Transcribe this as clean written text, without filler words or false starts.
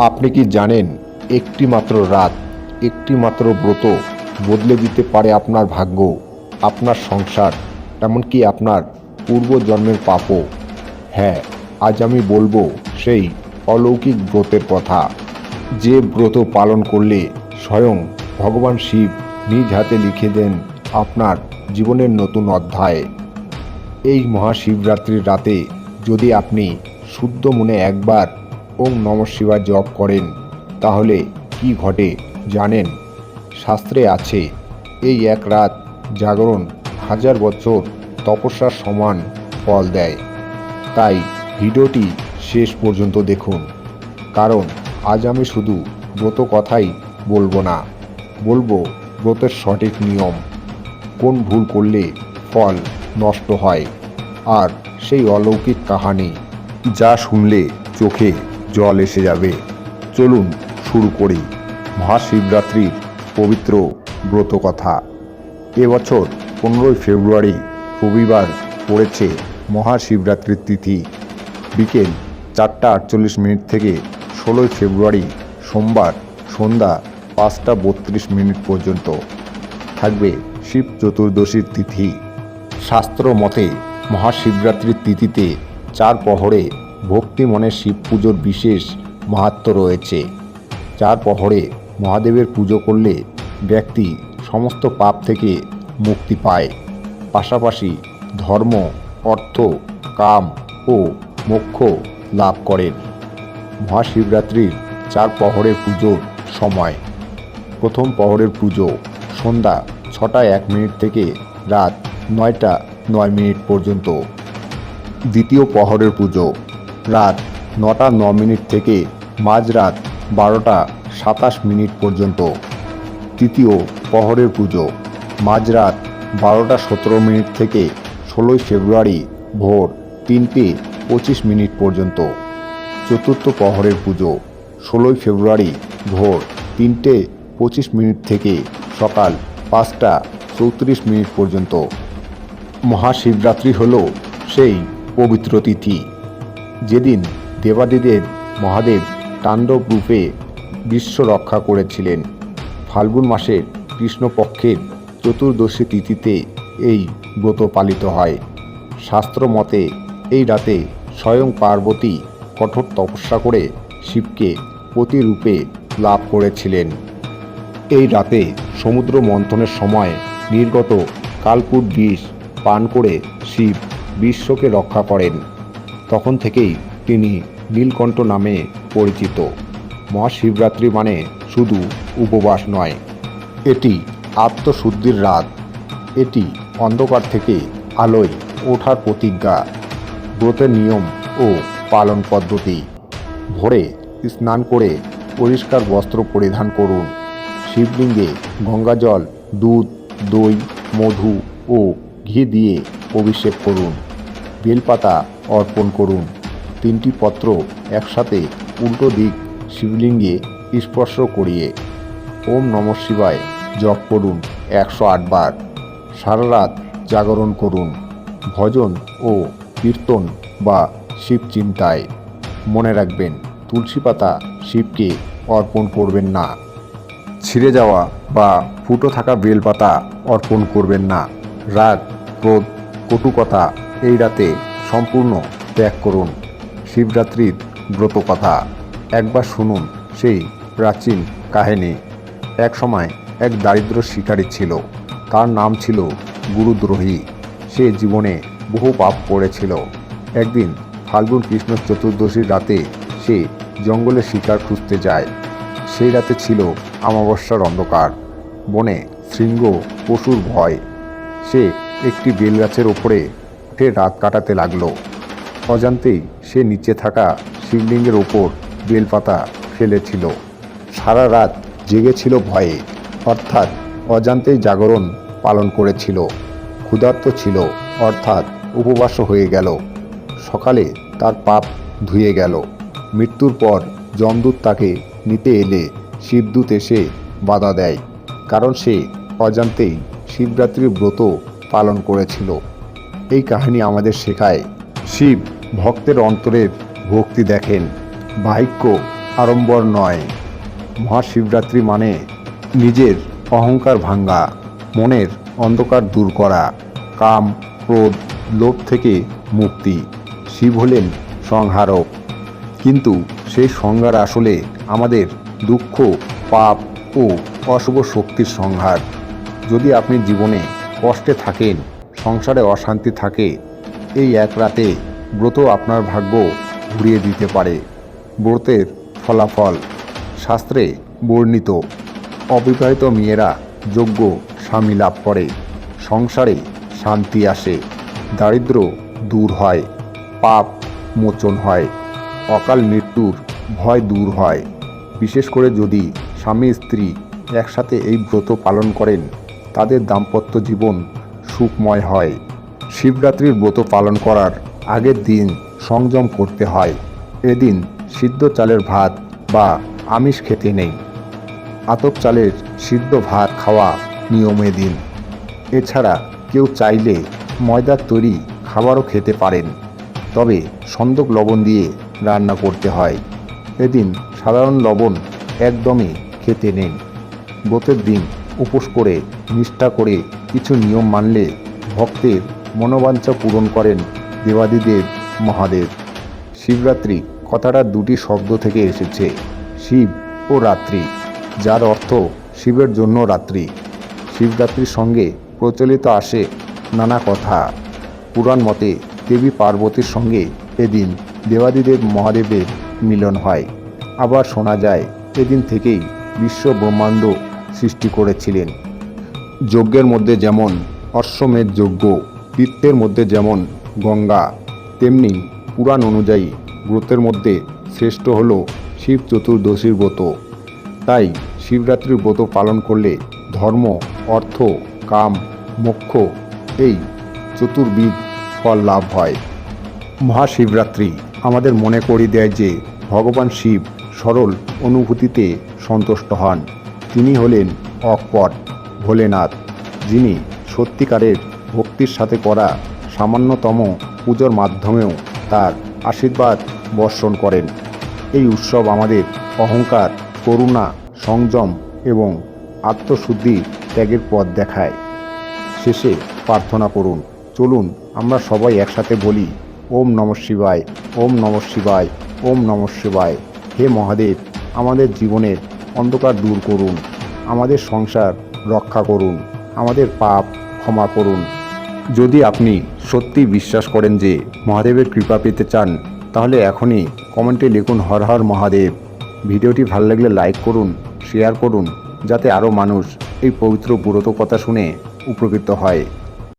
আপনি কি জানেন একটি মাত্র রাত, একটি মাত্র ব্রত বদলে দিতে পারে আপনার ভাগ্য, আপনার সংসার, এমনকি আপনার পূর্বজন্মের পাপও? হ্যাঁ, আজ আমি বলবো সেই অলৌকিক ব্রতের কথা, যে ব্রত পালন করলে স্বয়ং ভগবান শিব নিজ হাতে লিখে দেন আপনার জীবনের নতুন অধ্যায়। এই মহাশিবরাত্রির রাতে যদি আপনি শুদ্ধ মনে একবার ওম নমঃ শিবায় জপ করেন, তাহলে কি ঘটে জানেন? শাস্ত্রে আছে, এই এক রাত জাগরণ 1000 বছর তপস্যার সমান ফল দেয়। তাই ভিডিওটি শেষ পর্যন্ত দেখুন, কারণ আজ আমি শুধু ব্রত কথাই বলবো না, বলবো ব্রতের সঠিক নিয়ম, কোন ভুল করলে ফল নষ্ট হয়, আর সেই অলৌকিক কাহিনী যা শুনলে চোখে জল এসে যাবে। চলুন শুরু করি মহাশিবরাত্রির পবিত্র ব্রত কথা। এবছর 15ই ফেব্রুয়ারি রবিবার পড়েছে মহাশিবরাত্রির তিথি। বিকেল 4:48 থেকে 16ই ফেব্রুয়ারি সোমবার সন্ধ্যা 5:32 পর্যন্ত থাকবে শিব চতুর্দশীর তিথি। শাস্ত্র মতে মহাশিবরাত্রির তিথিতে 4 প্রহরে ভক্তি মনে শিব পুজোর বিশেষ মাহাত্ম্য রয়েছে। 4 প্রহরে মহাদেবের পুজো করলে ব্যক্তি সমস্ত পাপ থেকে মুক্তি পায়, পাশাপাশি ধর্ম, অর্থ, কাম ও মোক্ষ লাভ করেন। মহাশিবরাত্রির 4 প্রহরের পুজোর সময়: প্রথম প্রহরের পুজো সন্ধ্যা 6:01 থেকে রাত 9:09 পর্যন্ত। দ্বিতীয় প্রহরের পুজো রাত 9:09 থেকে মাঝরাত 12:27 পর্যন্ত। তৃতীয় প্রহরের পুজো মাঝরাত 12:17 থেকে 16ই ফেব্রুয়ারি ভোর 3:25 পর্যন্ত। চতুর্থ প্রহরের পুজো 16ই ফেব্রুয়ারি ভোর 3:25 থেকে সকাল 5:34 পর্যন্ত। মহাশিবরাত্রি হল সেই পবিত্র তিথি যেদিন দেবাদিদেব মহাদেব তাণ্ডব রূপে বিশ্ব রক্ষা করেছিলেন। ফাল্গুন মাসের কৃষ্ণপক্ষের চতুর্দশী তিথিতে এই ব্রত পালিত হয়। শাস্ত্র মতে এই রাতে স্বয়ং পার্বতী কঠোর তপস্যা করে শিবকে প্রতিরূপে লাভ করেছিলেন। এই রাতে সমুদ্র মন্থনের সময় নির্গত কালকূট বিষ পান করে শিব বিশ্বকে রক্ষা করেন। তখন থেকেই তিনি নীলকণ্ঠ নামে পরিচিত। মহাশিবরাত্রি মানে শুধু উপবাস নয়, এটি আত্মশুদ্ধির রাত, এটি অন্ধকার থেকে আলোয় ওঠার প্রতিজ্ঞা। ব্রতের নিয়ম ও পালন পদ্ধতি: ভোরে স্নান করে পরিষ্কার বস্ত্র পরিধান করুন। শিবলিঙ্গে গঙ্গাজল, দুধ, দই, মধু ও ঘি দিয়ে অভিষেক করুন। বেলপাতা অর্পণ করুন। 3টি পত্র একসাথে উল্টো দিক শিবলিঙ্গে স্পর্শ করিয়ে ওম নমঃ শিবায় জপ করুন 108 বার। সারা রাত জাগরণ করুন, ভজন ও কীর্তন বা শিব চিন্তায়। মনে রাখবেন, তুলসী পাতা শিবকে অর্পণ করবেন না। ছিঁড়ে যাওয়া বা ফুটো থাকা বেলপাতা অর্পণ করবেন না। রাগ, ক্রোধ, কটুকথা এই রাতে সম্পূর্ণ ত্যাগ করুন। শিবরাত্রির ব্রত কথা একবার শুনুন সেই প্রাচীন কাহিনী। এক সময় এক দারিদ্র শিকারী ছিল, তার নাম ছিল গুরুদ্রোহী। সে জীবনে বহু পাপ করেছিল। একদিন ফাল্গুন কৃষ্ণ চতুর্দশীর রাতে সে জঙ্গলে শিকার খুঁজতে যায়। সেই রাতে ছিল অমাবস্যার অন্ধকার, বনে শৃঙ্গ পশুর ভয়। সে একটি বেলগাছের ওপরে উঠে রাত কাটাতে লাগলো। অজান্তেই সে নিচে থাকা শিবলিঙ্গের ওপর বেলপাতা ফেলেছিল। সারা রাত জেগেছিল ভয়ে, অর্থাৎ অজান্তেই জাগরণ পালন করেছিল। ক্ষুধার্ত ছিল, অর্থাৎ উপবাস হয়ে গেল। সকালে তার পাপ ধুয়ে গেল। মৃত্যুর পর যমদূত তাকে নিতে এলে শিবদূত এসে বাধা দেয়, কারণ সে অজান্তেই শিবরাত্রির ব্রত পালন করেছিল। এই কাহিনী আমাদের শেখায়, শিব ভক্তের অন্তরের ভক্তি দেখেন, বাহিক্য আড়ম্বর নয়। মহাশিবরাত্রি মানে নিজের অহংকার ভাঙ্গা, মনের অন্ধকার দূর করা, কাম, ক্রোধ, লোভ থেকে মুক্তি। শিব হলেন সংহারক, কিন্তু সেই সংহার আসলে আমাদের দুঃখ, পাপ ও অশুভ শক্তির সংহার। যদি আপনি জীবনে কষ্টে থাকেন, সংসারে অশান্তি থাকে, এই এক রাতে ব্রত আপনার ভাগ্য ঘুরিয়ে দিতে পারে। ব্রতের ফলাফল শাস্ত্রে বর্ণিত। অবিবাহিত মেয়েরা যোগ্য স্বামী লাভ করে, সংসারে শান্তি আসে, দারিদ্র্য দূর হয়, পাপ মোচন হয়, অকাল মৃত্যুর ভয় দূর হয়। বিশেষ করে যদি স্বামী স্ত্রী একসাথে এই ব্রত পালন করেন, তাদের দাম্পত্য জীবন সুখময় হয়। শিবরাত্রির ব্রত পালন করার আগের দিন সংযম করতে হয়। এদিন সিদ্ধ চালের ভাত বা আমিষ খেতে নেই। আতপ চালের সিদ্ধ ভাত খাওয়া নিয়মে দিন। এছাড়া কেউ চাইলে ময়দার তৈরি খাবারও খেতে পারেন, তবে সন্দক লবণ দিয়ে রান্না করতে হয়। এদিন সাধারণ লবণ একদমই খেতে নেই। ব্রতের দিন উপোস করে নিষ্ঠা করে কিছু নিয়ম মানলে ভক্তের মনোবাঞ্ছা পূরণ করেন দেবাদিদেব মহাদেব। শিবরাত্রি কথাটা দুটি শব্দ থেকে এসেছে, শিব ও রাত্রি, যার অর্থ শিবের জন্য রাত্রি। শিবরাত্রির সঙ্গে প্রচলিত আসে নানা কথা। পুরাণ মতে দেবী পার্বতীর সঙ্গে এদিন দেবাদিদেব মহাদেবের মিলন হয়। আবার শোনা যায় এদিন থেকেই বিশ্ব ব্রহ্মাণ্ড সৃষ্টি করেছিলেন। যজ্ঞের মধ্যে যেমন অশ্বমেধ যজ্ঞ, তীর্থের মধ্যে যেমন গঙ্গা, তেমনি পুরাণ অনুযায়ী ব্রতের মধ্যে শ্রেষ্ঠ হল শিব চতুর্দশীর ব্রত। তাই শিবরাত্রির ব্রত পালন করলে ধর্ম, অর্থ, কাম, মোক্ষ এই চতুর্বিধ ফল লাভ হয়। মহাশিবরাত্রি আমাদের মনে করিয়ে দেয় যে ভগবান শিব সরল অনুভূতিতে সন্তুষ্ট হন। তিনি হলেন অকপট ভোলেনাথ, যিনি সত্যিকারের ভক্তির সাথে করা সামান্যতম পুজোর মাধ্যমেও তার আশীর্বাদ বর্ষণ করেন। এই উৎসব আমাদের অহংকার, করুণা, সংযম এবং আত্মশুদ্ধি ত্যাগের পথ দেখায়। শেষে প্রার্থনা করুন। চলুন আমরা সবাই একসাথে বলি, ওম নমঃ শিবায়, ওম নমঃ শিবায়, ওম নমঃ শিবায়। হে মহাদেব, আমাদের জীবনের অন্ধকার দূর করুন, আমাদের সংসার রক্ষা করুন, আমাদের পাপ ক্ষমা করুন। যদি আপনি সত্যি বিশ্বাস করেন যে মহাদেবের কৃপা পেতে চান, তাহলে এখনই কমেন্টে লিখুন হর হর মহাদেব। ভিডিওটি ভালো লাগলে লাইক করুন, শেয়ার করুন, যাতে আরও মানুষ এই পবিত্র ব্রত কথা শুনে উপকৃত হয়।